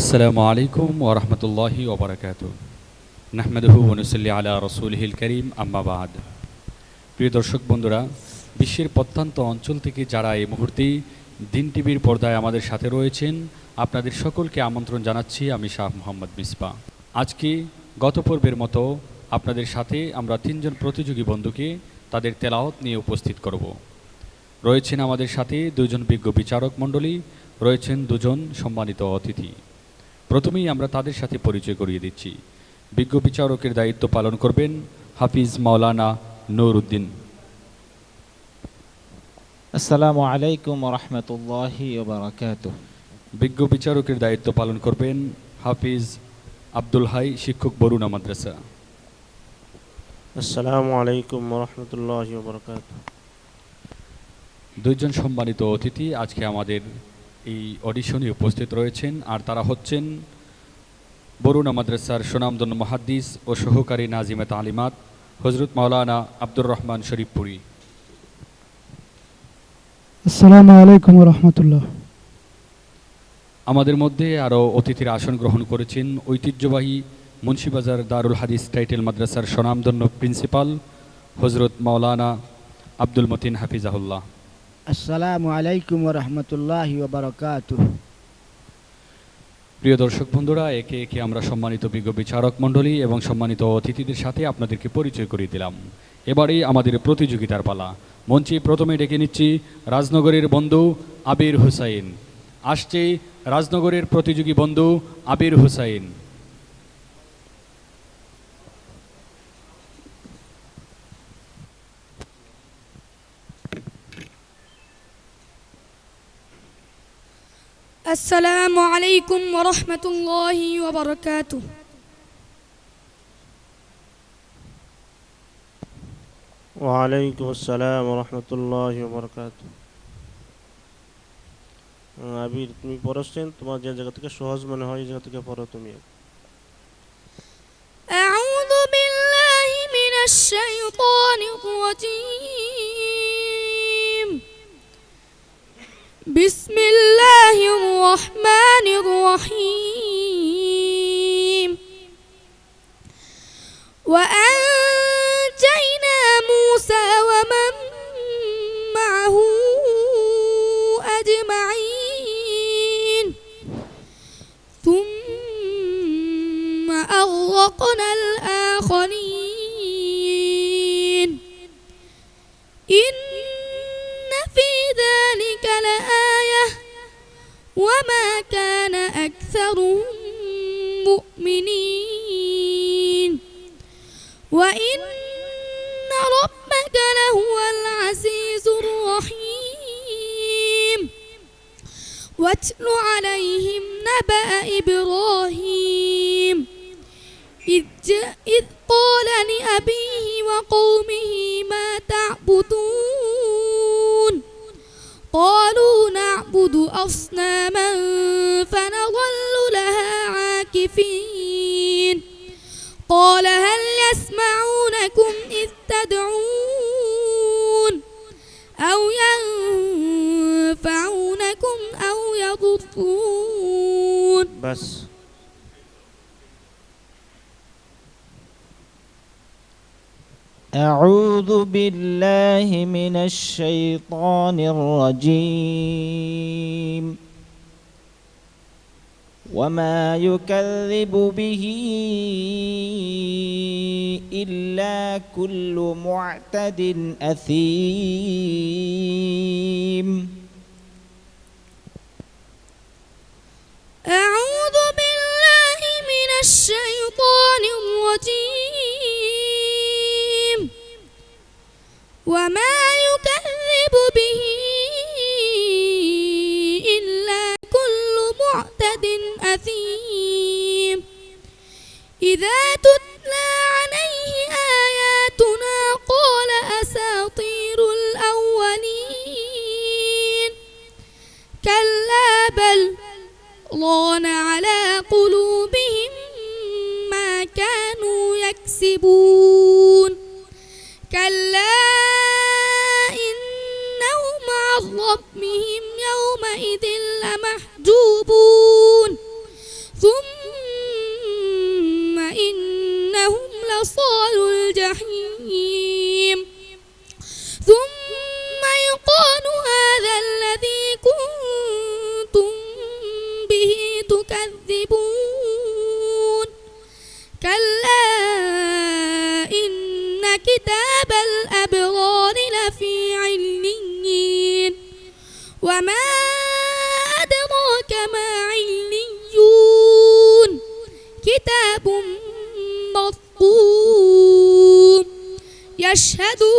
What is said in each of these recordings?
আসসালামু আলাইকুম ওয়া রাহমাতুল্লাহি ওয়া বারাকাতুহু। নাহমাদুহু ওয়া নুসাল্লি আলা রাসূলিহিল কারীম, আম্মা বা'দ। প্রিয় দর্শক বন্ধুরা, বিশ্বের প্রত্যন্ত অঞ্চল থেকে যারা এই মুহূর্তে দিন টিভির পর্দায় আমাদের সাথে রয়েছেন, আপনাদের সকলকে আমন্ত্রণ জানাচ্ছি। আমি শাহ মোহাম্মদ মিসবাহ। আজকে গত পর্বের মতো আপনাদের সাথে আমরা তিনজন প্রতিযোগী বন্ধুকে তাদের তেলাওয়াত নিয়ে উপস্থিত করব। রয়েছেন আমাদের সাথে দুজন বিজ্ঞ বিচারক মণ্ডলী, রয়েছেন দুজন সম্মানিত অতিথি। প্রথমেই আমরা তাদের সাথে পরিচয় করিয়ে দিচ্ছি। বিজ্ঞ বিচারকের দায়িত্ব পালন করবেন হাফিজ মাওলানা নূর উদ্দিন। আসসালামু আলাইকুম ওয়া রাহমাতুল্লাহি ওয়া বারাকাতুহু। বিজ্ঞ বিচারকের দায়িত্ব পালন করবেন হাফিজ আব্দুল হাই, শিক্ষক বরুণা মাদ্রাসা। আসসালামু আলাইকুম ওয়া রাহমাতুল্লাহি ওয়া বারাকাতুহু। দুইজন সম্মানিত অতিথি আজকে আমাদের এই অডিশনে উপস্থিত রয়েছেন, আর তারা হচ্ছেন বরুণা মাদ্রাসার সুনামধন্য মুহাদ্দিস ও সহকারী নাজিমে তালিমাত হযরত মাওলানা আব্দুর রহমান শরীফপুরী। আসসালামু আলাইকুম ওয়া রাহমাতুল্লাহ। আমাদের মধ্যে আরও অতিথির আসন গ্রহণ করেছেন ঐতিহ্যবাহী মুন্সিবাজার দারুল হাদিস টাইটেল মাদ্রাসার সুনামধন্য প্রিন্সিপাল হযরত মাওলানা আব্দুল মতিন হাফিজাহুল্লাহ। আসসালামু আলাইকুম ওয়া রাহমাতুল্লাহি ওয়া বারাকাতুহু। প্রিয় দর্শক বন্ধুরা, একে একে আমরা সম্মানিত বিজ্ঞ বিচারক মণ্ডলী এবং সম্মানিত অতিথিদের সাথে আপনাদেরকে পরিচয় করিয়ে দিলাম। এবারেই আমাদের প্রতিযোগিতার পালা। মঞ্চে প্রথমে ডেকে নিচ্ছি রাজনগরের বন্ধু আবির হুসাইন। আসছে রাজনগরের প্রতিযোগী বন্ধু আবির হুসাইন। আসসালামু আলাইকুম ওয়া রাহমাতুল্লাহি ওয়া বারাকাতুহু। ওয়া আলাইকুম আসসালাম ওয়া রাহমাতুল্লাহি ওয়া বারাকাতুহু। আবির, তুমি পড়ছেন, তোমার যে জায়গা থেকে সহজ মনে হয় এই জায়গা থেকে পড়ো তুমি। আউযু বিল্লাহি মিনাশ শাইতানির রাজীম। বিসমিল্লাহির রহমানির রহিম। ওয়া আনজাইনা মূসা ওয়া মান মা'হু আজমাইন। থুম্মা আগরাকনাল আখিরিন। ইন্না ফি যালিকা লাআয়াহ ওয়া মা কানা আকসারুহুম মুমিনিন ওয়া ইন্না রাব্বাকা লাহুয়াল আজিজুর রহিম। واتل عليهم نبأ إبراهيم إذ قال لأبيه وقومه ما تعبدون قالوا نعبد أصناما فنظل لها عاكفين قال هل يسمعونكم إذ تدعون أو ينفعونكم أو يضرون. বাস। أعوذ بالله من الشيطان الرجيم. وما يكذب به إلا كل معتد أثيم. أعوذ بالله من الشيطان الرجيم. وما يكذب به إلا كل معتد أثيم. إذا تتلى عليه آياتنا قال أساطير الأولين. كلا بل ران على قلوبهم ما كانوا يكسبون. كلا إنهم عن ربهم يومئذ لمحجوبون ثم إنهم لصالوا الجحيم ثم يقال هذا الذي كنتم به تكذبون كلا إن كتاب الأبرار لفي عليين وما أدراك ما عليون كتاب مرقوم يشهده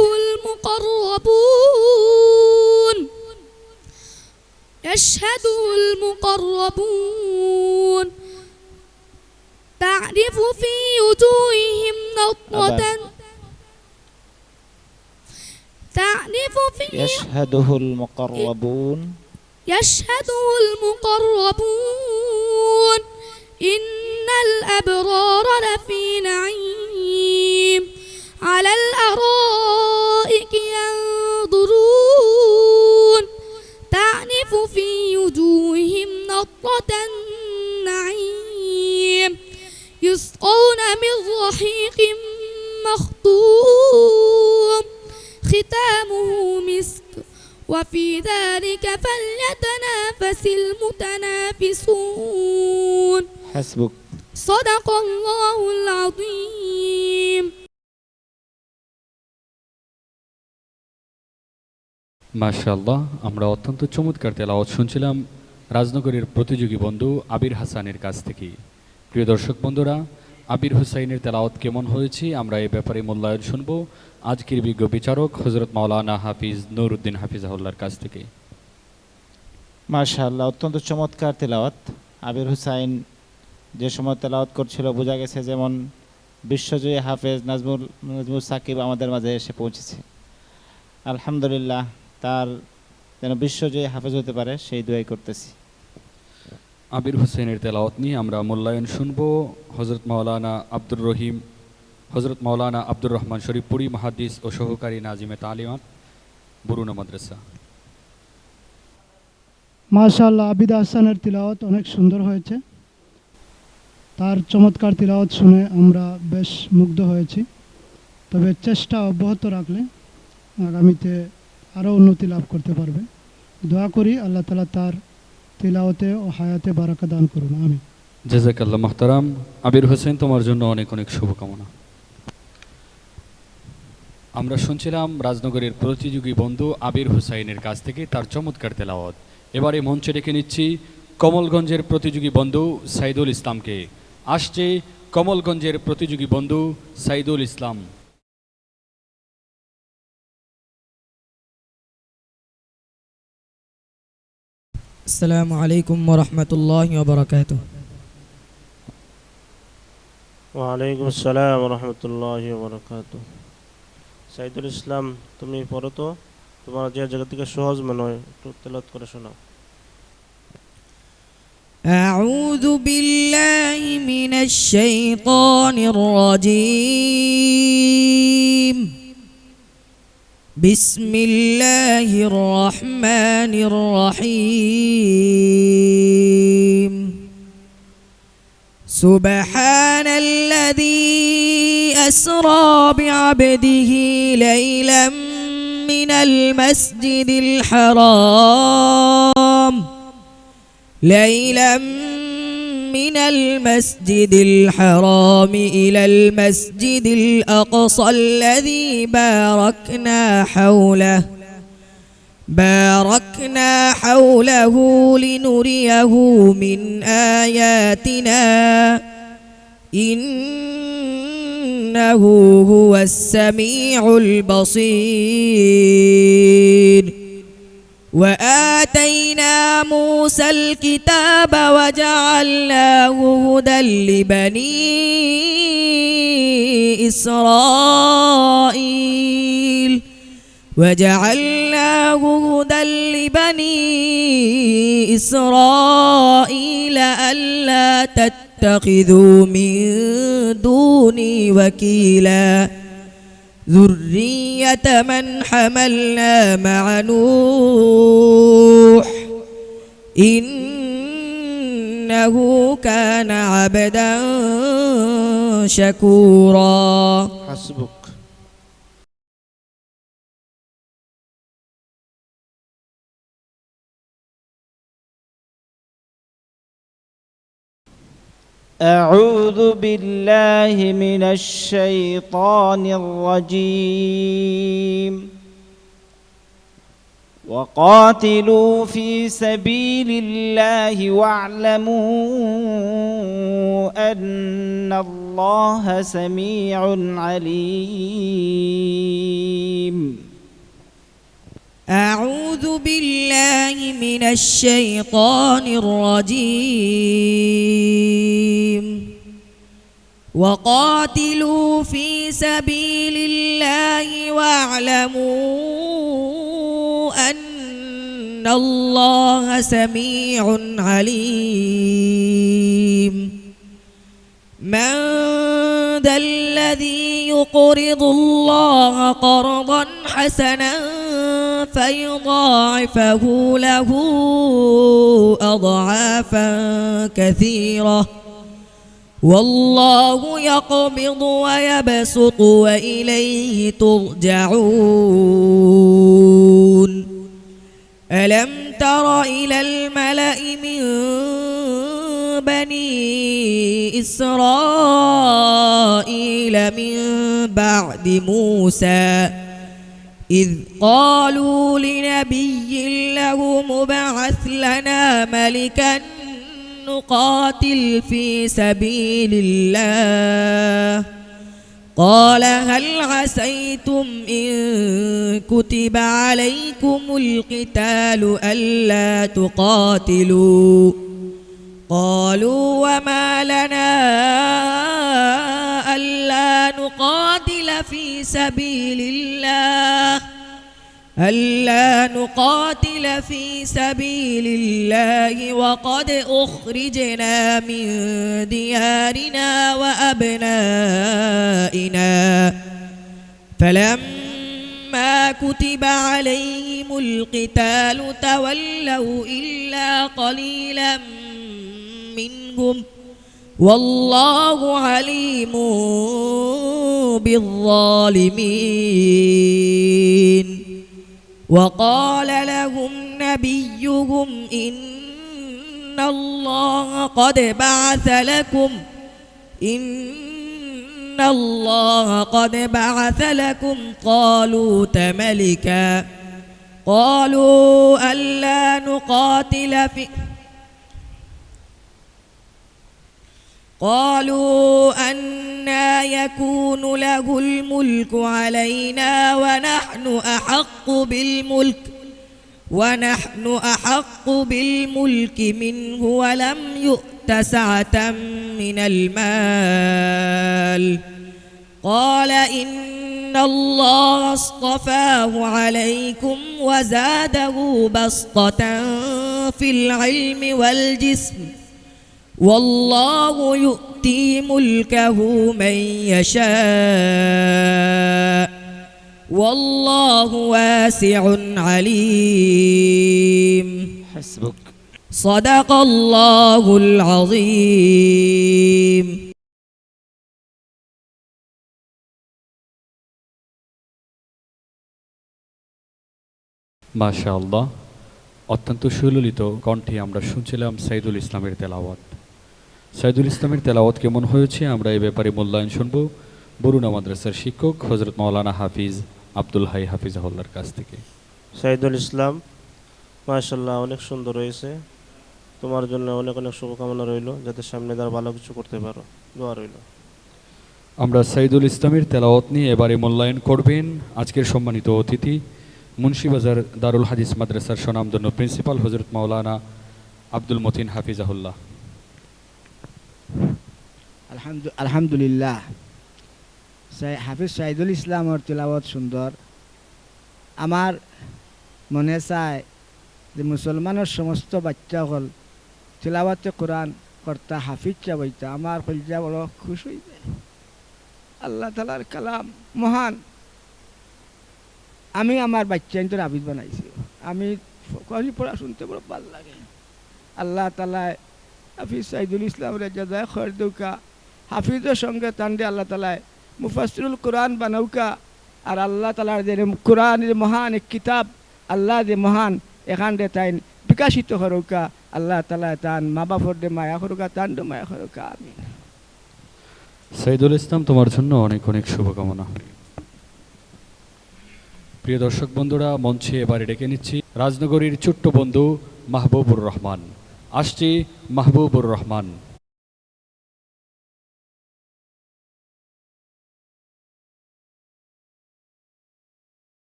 المقربون تعرف في وجوههم نضرة يشهده المقربون إن الأبرار لفي نعيم على الأرائك ينظرون تعرف في وجوههم نضرة النعيم يسقون من رحيق مختوم ختامه مسك وفي ذلك فليتنافس المتنافسون حسبك صدق الله العظيم মাশাআল্লাহ, আমরা অত্যন্ত চমৎকার তেলাওয়াত শুনছিলাম রাজনগরের প্রতিযোগী বন্ধু আবির হাসানের কাছ থেকে। প্রিয় দর্শক বন্ধুরা, আবির হুসাইনের তেলাওয়াত কেমন হয়েছে আমরা এই ব্যাপারে মূল্যায়ন শুনব আজকের বিজ্ঞ বিচারক হযরত মাওলানা হাফিজ নুরউদ্দিন হাফিজাহুল্লাহর কাছ থেকে। মাশাআল্লাহ, অত্যন্ত চমৎকার তেলাওয়াত। আবির হুসাইন যে সময় তেলাওয়াত করছিল বোঝা গেছে যেমন বিশ্বজয়ী হাফেজ নাজমুল সাকিব আমাদের মাঝে এসে পৌঁছেছে। আলহামদুলিল্লাহ, তার যেন বিশ্বজয়ী হাফেজ হতে পারে সেই দোয়াই করতেছি। আবির হুসাইনের তেলাওয়াত নিয়ে আমরা মূল্যায়ন শুনব হযরত মাওলানা আব্দুর রহমান শরীফপুরি মুহাদ্দিস ও সহকারী নাজিমে তালিমাত বুরুনা মাদ্রাসা। মাশাআল্লাহ, আবিদ হাসানের তিলাওয়াত অনেক সুন্দর হয়েছে। তার চমৎকার তিলাওয়াত শুনে আমরা বেশ মুগ্ধ হয়েছি। তবে চেষ্টা অব্যাহত রাখলে আগামীতে আরও উন্নতি লাভ করতে পারবে। দোয়া করি আল্লাহ তাআলা তার তিলাওয়াতে ও হায়াতে বারাকা দান করুন, আমিন। জাযাকাল্লাহ মুহতারাম। আবির হোসেন, তোমার জন্য অনেক অনেক শুভকামনা। আমরা শুনছিলাম রাজনগরের প্রতিযোগী বন্ধু আবির হুসাইনের কাছ থেকে তার চমৎকার তেলাওয়াত। এবারে মঞ্চে ডেকে নিচ্ছি কমলগঞ্জের প্রতিযোগী বন্ধু সাইদুল ইসলামকে। আসছে কমলগঞ্জের প্রতিযোগী বন্ধু সাইদুল ইসলাম। السلام عليكم ورحمة الله وبركاته. ওয়ালাইকুম আসসালাম রহমতুল্লাহি ওয়া বারাকাতুহু। সাইদুল ইসলাম, তুমি পড়ো তো, তোমার যে জায়গা থেকে সহজ মনে হয় একটু তেলাওয়াত করে শোনাও। أعوذ بالله من الشيطان الرجيم. بسم الله الرحمن الرحيم. سبحان الذي أسرى بعبده ليلا من المسجد الحرام إلى المسجد الأقصى الذي باركنا حوله لنريه من آياتنا إنه هو السميع البصير. وآتينا موسى الكتاب وجعلناه هدى لبني إسرائيل ألا تتخذوا من دوني وكيلا ذرية من حملنا مع نوح إنه إنه كان عبدا شكورا. حسبك. أعوذ بالله من الشيطان الرجيم. وقاتلوا في سبيل الله واعلموا أن الله سميع عليم. أعوذ بالله من الشيطان الرجيم. وقاتلوا في سبيل الله واعلموا أن الله سميع عليم. من ذا الذي يقرض الله قرضا حسنا فيضاعفه له أضعافا كثيرة والله يقبض ويبسط وإليه ترجعون. ألم تر إلى الملأ من بني إسرائيل من بعد موسى إذ قالوا لنبي له مبعث لنا ملكا نقاتل في سبيل الله قال هل عسيتم إن كتب عليكم القتال ألا تقاتلوا قالوا وما لنا ألا نقاتل في سبيل الله وقد أخرجنا من ديارنا وأبنائنا فلما كتب عليهم القتال تولوا إلا قليلا منهم والله عليم بالظالمين. وقال لهم نبيهم إن الله قد بعث لكم طالوت ملكا قالوا ألا نقاتل قالوا أنى يكون له الملك علينا ونحن أحق بالملك منه ولم يؤت سعة من المال قال إن الله اصطفاه عليكم وزاده بسطة في العلم والجسم والله يؤتي ملكه من يشاء والله واسع عليم. حسبك. صدق الله العظيم. মাশাআল্লাহ, অত্যন্ত সুললিত কণ্ঠে আমরা শুনছিলাম সাইদুল ইসলামের তেলাওয়াত। সাইদুল ইসলামের তেলাওয়াত কেমন হয়েছে আমরা এই ব্যাপারে মূল্যায়ন শুনব বরুণা মাদ্রাসার শিক্ষক হযরত মাওলানা হাফিজ আব্দুল হাই হাফিজাহুল্লাহর কাছ থেকে। সাইদুল ইসলাম, মাশাআল্লাহ, অনেক সুন্দর হয়েছে। তোমার জন্য অনেক অনেক শুভকামনা রইল, যাতে সামনে দ্বারা ভালো কিছু করতে পারো। দোয়া রইল। আমরা সাইদুল ইসলামের তেলাওয়াত নিয়ে এবারে মূল্যায়ন করবেন আজকের সম্মানিত অতিথি মুন্সিবাজার দারুল হাদিস মাদ্রাসার স্বনামধন্য প্রিন্সিপাল হযরত মাওলানা আব্দুল মতিন হাফিজাহুল্লাহ। আলহামদুলিল্লাহ, হাফিজ সাইদুল ইসলামের তিলাওয়াত সুন্দর। আমার মনে চায় যে মুসলমানের সমস্ত বাচ্চা হল তিলাওয়াতে কোরআন কর্তা হাফিজ চাবইতা আমার কলজা বড় খুশ হয়ে যায়। আল্লাহ তাআলার কালাম মহান। আমি আমার বাচ্চা তো আবিদ বানাইছি, আমি পড়া শুনতে বড় ভালো লাগে। আল্লাহ তাআলা হাফিজ সাইদুল ইসলাম রেজাদায় খর দৌকা হাফিজের সঙ্গে তান্ডে আল্লাহ তালায় মুফাসসিরুল কোরআন বানাউকা আর আল্লাহ তালার যে কোরআনের মহান এক কিতাব আল্লাহ যে মহান এখান দে তাই বিকাশিত করুকা আল্লাহ তালা তান মা বাপর দে মায়া করুকা তান দে মায়া করুকা আমিন। সাইদুল ইসলাম, তোমার জন্য অনেক অনেক শুভকামনা। প্রিয় দর্শক বন্ধুরা, মঞ্চে এবারে ডেকে নিচ্ছি রাজনগরীর ছোট্ট বন্ধু মাহবুবুর রহমান। আসছি মাহবুবুর রহমান।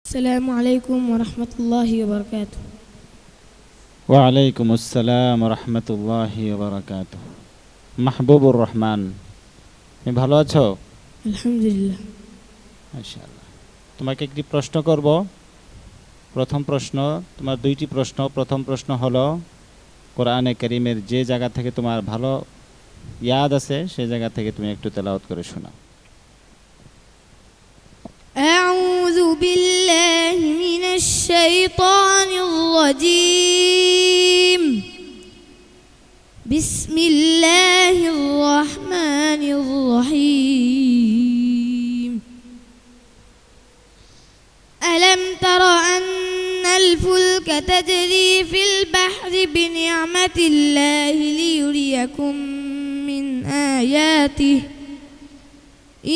السلام عليكم ورحمة الله وبركاته. ওয়ালাইকুম আসসালাম রহমতুল্লাহি বারাকাতুহ। মাহবুবুর রহমান, তুমি ভালো আছো? الحمد لله. মাশাআল্লাহ। তোমাকে একটি প্রশ্ন করব। প্রথম প্রশ্ন, তোমার দুইটি প্রশ্ন। প্রথম প্রশ্ন হলো কোরআনে কারীমের যে জায়গা থেকে তোমার ভালো ইয়াদ আছে সেই জায়গা থেকে তুমি একটু তেলাওয়াত করে শোনাও। أعوذ بالله من الشيطان الرجيم. بسم الله الرحمن الرحيم. ألم تر أن الفلك تجري في البحر بنعمة الله ليريكم من آياته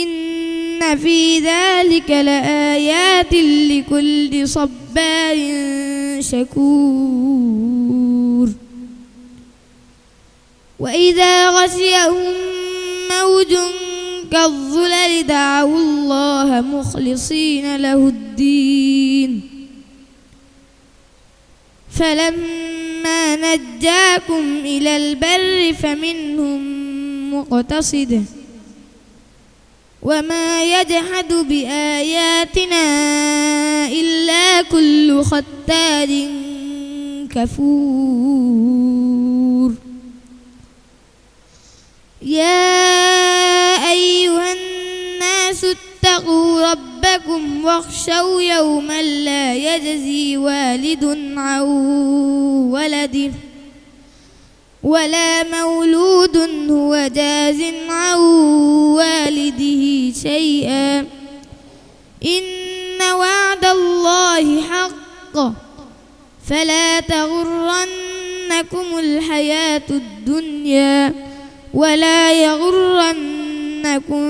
إن في ذلك لآيات لكل صبار شكور. وإذا غشيهم موج كالظلل دعوا الله مخلصين له الدين فلما نجاكم إلى البر فمنهم مقتصد وما يجحد بآياتنا إلا كل ختار كفور. يا أيها الناس اتقوا ربكم واخشوا يوما لا يجزي والد عن ولده ولا مولود هو جاز عن والده شيئا إن وعد الله حق فلا تغرنكم الحياة الدنيا ولا يغرنكم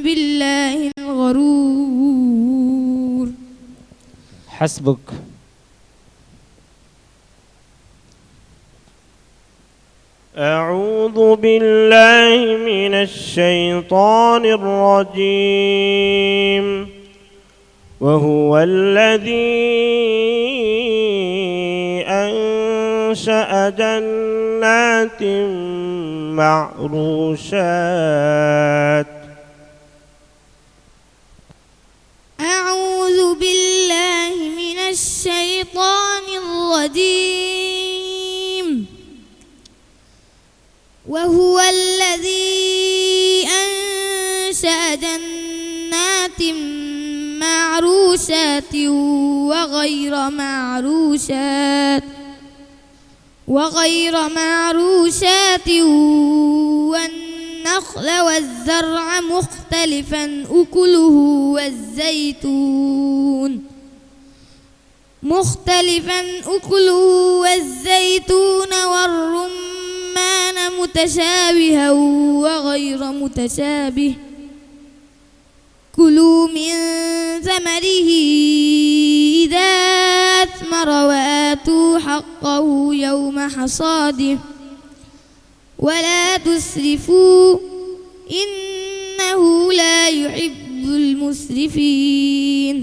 بالله الغرور. حسبك. أعوذ بالله من الشيطان الرجيم. وهو الذي أنشأ جنات معروشات. أعوذ بالله من الشيطان الرجيم. وهو الذي أنشأ جنات معروشات وغير معروشات والنخل والزرع مختلفا أكله والزيتون والرمان متشابها وغير متشابه كلوا من ثمره إذا أثمر وآتوا حقه يوم حصاده ولا تسرفوا إنه لا يحب المسرفين.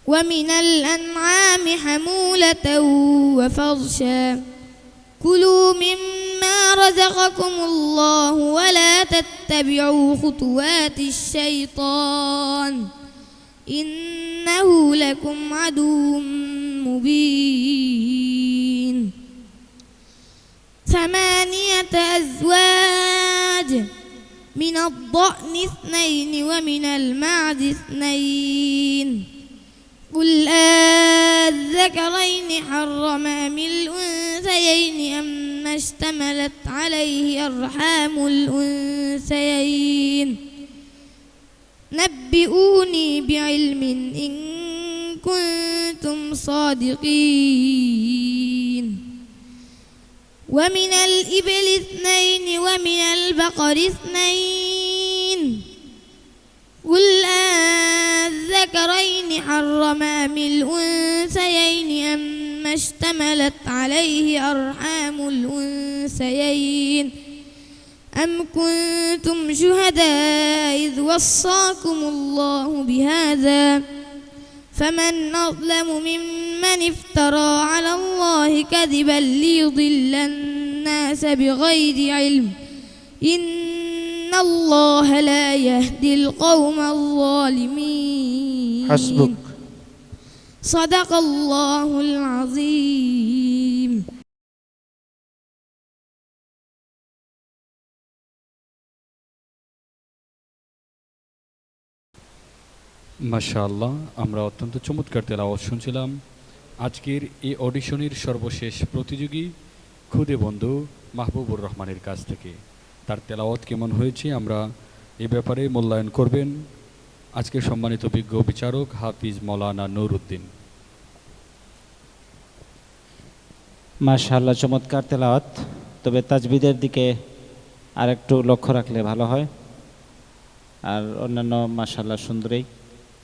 ومن الأنعام حمولة وفرشا كلوا مما رزقكم الله ولا تتبعوا خطوات الشيطان إنه لكم عدو مبين. 8 أزواج من الضأن 2 ومن المعز 2 قل الذكرين حرم أم الأنثيين أما اشتملت عليه أرحام الأنثيين نبئوني بعلم إن كنتم صادقين ومن الإبل 2 ومن البقر 2 قل الذكرين حرم أم الأنثيين أما اشتملت عليه أرحام الأنثيين أم كنتم شهداء إذ وصاكم الله بهذا فمن أظلم ممن افترى على الله كذبا ليضل الناس بغير علم إن الله لا يهدي القوم الظالمين حسبك. صدق الله العظيم. মাশাআল্লাহ, আমরা অত্যন্ত চমৎকার তেলাওয়াত শুনছিলাম। আজকের এই অডিশনের সর্বশেষ প্রতিযোগী খুদে বন্ধু মাহবুবুর রহমানের কাছ থেকে তার তেলাওয়াত কেমন হয়েছে আমরা এ ব্যাপারে মূল্যায়ন করবেন আজকের সম্মানিত বিজ্ঞ বিচারক হাফিজ মৌলানা নুরউদ্দিন। মাশাআল্লাহ, চমৎকার তেলাওয়াত। তবে তাজবিদের দিকে আর একটু লক্ষ্য রাখলে ভালো হয়। আর অন্যান্য মাশাআল্লাহ সুন্দরই।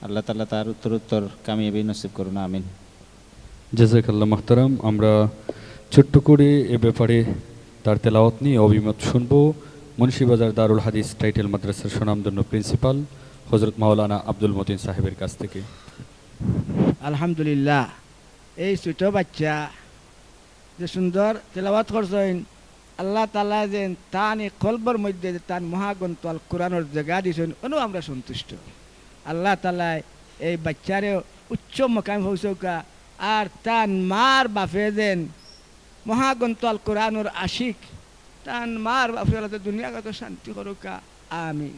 আল্লাহ তাআলা তার উত্তর কামিয়াবি নসিব করুন, আমিন। জাযাকাল্লাহ মুহতারাম। আমরা ছোট্ট করে এ ব্যাপারে তার তেলাওয়াত নিয়ে অভিমত শুনব মুন্সিবাজার দারুল হাদিস টাইটেল মাদ্রাসার সুনামধন্য প্রিন্সিপাল হযরত মাওলানা আব্দুল মতিন সাহেবের কাছ থেকে। আলহামদুলিল্লাহ, এই ছোট বাচ্চা যে সুন্দর তেলাওয়াত করছেন, আল্লাহ তাআলা যে তান এই কলবর মধ্যে যে তান মহাগ্রন্থ আল কোরআনের জায়গা দিয়েছেন, অনু আমরা সন্তুষ্ট। আল্লাহ তাআলা এই বাচ্চারে উচ্চ মকাম হৌসৌকা আর তান মার বাপে যেন মহাগ্রন্থ আল কোরআনের আশিক, তান মার বাপে দুনিয়াগত শান্তি করুকা, আমিন।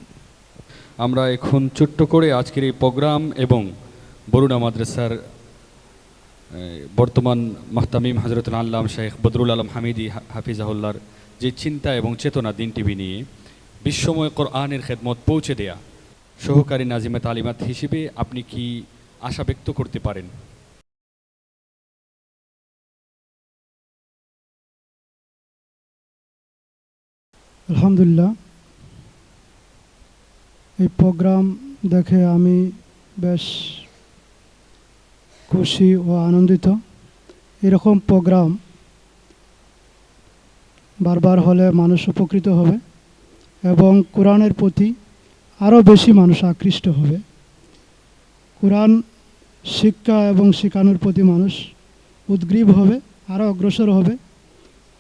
আমরা এখন ছোট্ট করে আজকের এই প্রোগ্রাম এবং বরুণা মাদ্রাসার বর্তমান মাহতামিম হযরতুল আল্লাম শেখ বদরুল আলম হামিদি হাফিজাহুল্লাহর যে চিন্তা এবং চেতনা দিন টিভি নিয়ে বিশ্বময় কোরআনের খেদমত পৌঁছে দেয়া সহকারী নাজিমে তালিমাত হিসেবে আপনি কি আশা ব্যক্ত করতে পারেন? আলহামদুলিল্লাহ, এই প্রোগ্রাম দেখে আমি বেশ খুশি ও আনন্দিত। এরকম প্রোগ্রাম বারবার হলে মানুষ উপকৃত হবে এবং কোরআনের প্রতি আরও বেশি মানুষ আকৃষ্ট হবে। কোরআন শিক্ষা এবং শেখানোর প্রতি মানুষ উদ্গ্রীব হবে, আরও অগ্রসর হবে।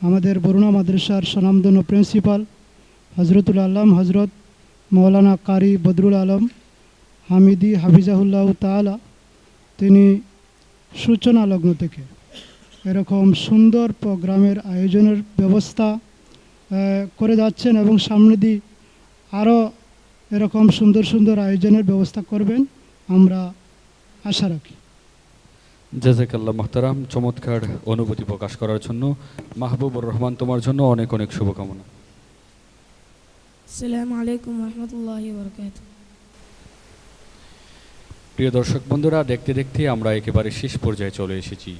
আমাদের বরুণা মাদ্রাসার স্বনামধন্য প্রিন্সিপাল হজরতুল আল্লাম হজরত মৌলানা কারি বদরুল আলম হামিদি হাফিজাহুল্লাহ তাআলা তিনি সূচনা লগ্ন থেকে এরকম সুন্দর প্রোগ্রামের আয়োজনের ব্যবস্থা করে যাচ্ছেন এবং সামনে দিয়ে আরও এরকম সুন্দর সুন্দর আয়োজনের ব্যবস্থা করবেন আমরা আশা রাখি। জাযাকাল্লাহ মুহতারাম, চমৎকার অনুভূতি প্রকাশ করার জন্য। মাহবুবুর রহমান, তোমার জন্য অনেক অনেক শুভকামনা। আসসালামু আলাইকুম ওয়া রাহমাতুল্লাহি ওয়া বারাকাতুহু। প্রিয় দর্শক বন্ধুরা, দেখতে দেখতে আমরা একেবারে শেষ পর্যায়ে চলে এসেছি।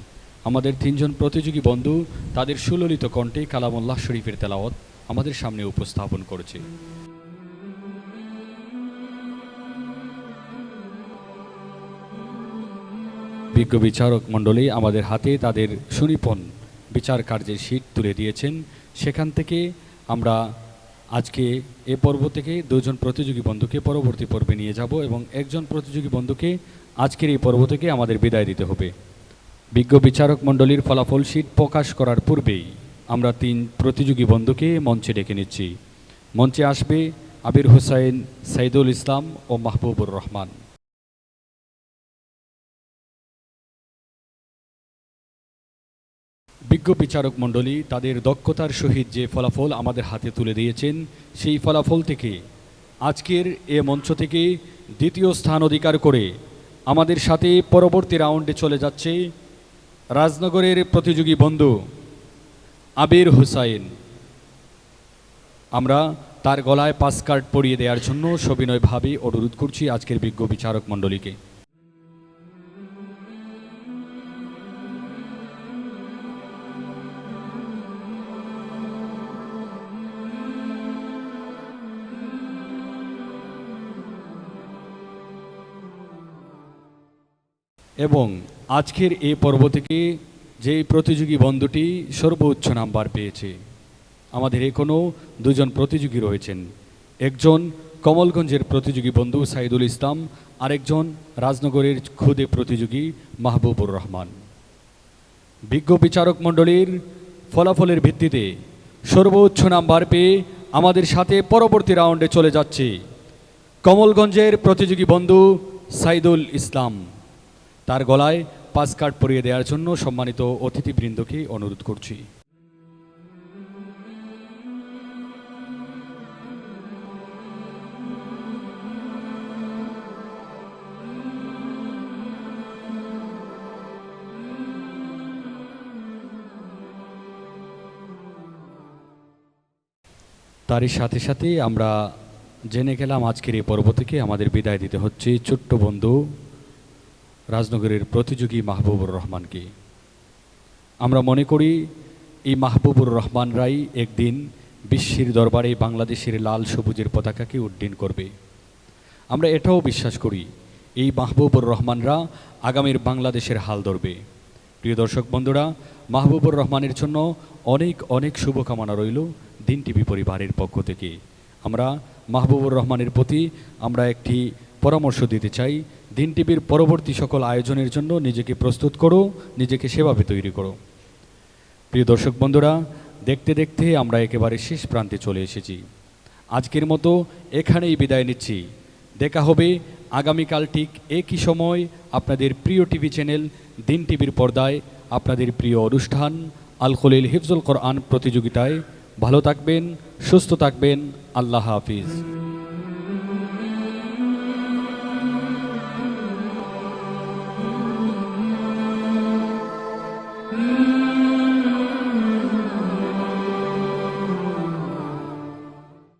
আমাদের তিনজন প্রতিযোগী বন্ধু তাদের সুললিত কণ্ঠে কালামুল্লাহ শরীফের তেলাওয়াত আমাদের সামনে উপস্থাপন করেছে। বিজ্ঞ বিচারক মণ্ডলী আমাদের হাতে তাদের সুনিপুণ বিচার কার্যের শীট তুলে দিয়েছেন। সেখান থেকে আমরা আজকে এ পর্ব থেকে দুজন প্রতিযোগী বন্ধুকে পরবর্তী পর্বে নিয়ে যাব এবং একজন প্রতিযোগী বন্ধুকে আজকের এই পর্ব থেকে আমাদের বিদায় দিতে হবে। বিজ্ঞ বিচারক মণ্ডলীর ফলাফল শীট প্রকাশ করার পূর্বেই আমরা তিন প্রতিযোগী বন্ধুকে মঞ্চে ডেকে নিচ্ছি। মঞ্চে আসবে আবির হুসাইন, সাইদুল ইসলাম ও মাহবুবুর রহমান। বিজ্ঞ বিচারক মণ্ডলী তাদের দক্ষতার সহিত যে ফলাফল আমাদের হাতে তুলে দিয়েছেন, সেই ফলাফল থেকে আজকের এ মঞ্চ থেকে দ্বিতীয় স্থান অধিকার করে আমাদের সাথে পরবর্তী রাউন্ডে চলে যাচ্ছে রাজনগরের প্রতিযোগী বন্ধু আবির হুসাইন। আমরা তার গলায় পাস কার্ড পরিয়ে দেওয়ার জন্য সবিনয়ভাবে অনুরোধ করছি আজকের বিজ্ঞ বিচারক মণ্ডলীকে। এবং আজকের এই পর্ব থেকে যে প্রতিযোগী বন্ধুটি সর্বোচ্চ নাম্বার পেয়েছে, আমাদের এখনও দুজন প্রতিযোগী রয়েছেন। একজন কমলগঞ্জের প্রতিযোগী বন্ধু সাইদুল ইসলাম, আরেকজন রাজনগরের খুদে প্রতিযোগী মাহবুবুর রহমান। বিজ্ঞ বিচারক মণ্ডলীর ফলাফলের ভিত্তিতে সর্বোচ্চ নাম্বার পেয়ে আমাদের সাথে পরবর্তী রাউন্ডে চলে যাচ্ছে কমলগঞ্জের প্রতিযোগী বন্ধু সাইদুল ইসলাম। তার গলায় পাস কার্ড পরিয়ে দেওয়ার জন্য সম্মানিত অতিথিবৃন্দকে অনুরোধ করছি। তারই সাথে সাথে আমরা জেনে গেলাম আজকের এই পর্ব থেকে আমাদের বিদায় দিতে হচ্ছে ছোট্ট বন্ধু রাজনগরের প্রতিযোগী মাহবুবুর রহমানকে। আমরা মনে করি এই মাহবুবুর রহমানরাই একদিন বিশ্বের দরবারে বাংলাদেশের লাল সবুজের পতাকাকে উড্ডীন করবে। আমরা এটাও বিশ্বাস করি এই মাহবুবুর রহমানরা আগামীর বাংলাদেশের হাল ধরবে। প্রিয় দর্শক বন্ধুরা, মাহবুবুর রহমানের জন্য অনেক অনেক শুভকামনা রইল দিন টিভি পরিবারের পক্ষ থেকে। আমরা মাহবুবুর রহমানের প্রতি আমরা একটি পরামর্শ দিতে চাই, দিন টিভির পরবর্তী সকল আয়োজনের জন্য নিজেকে প্রস্তুত করো, নিজেকে সেভাবে তৈরি করো। প্রিয় দর্শক বন্ধুরা, দেখতে দেখতে আমরা একেবারে শেষ প্রান্তে চলে এসেছি। আজকের মতো এখানেই বিদায় নিচ্ছি। দেখা হবে আগামীকাল ঠিক একই সময় আপনাদের প্রিয় টিভি চ্যানেল দিন টিভির পর্দায় আপনাদের প্রিয় অনুষ্ঠান আল খলিল হিফজুল কোরআন প্রতিযোগিতায়। ভালো থাকবেন, সুস্থ থাকবেন। আল্লাহ হাফিজ।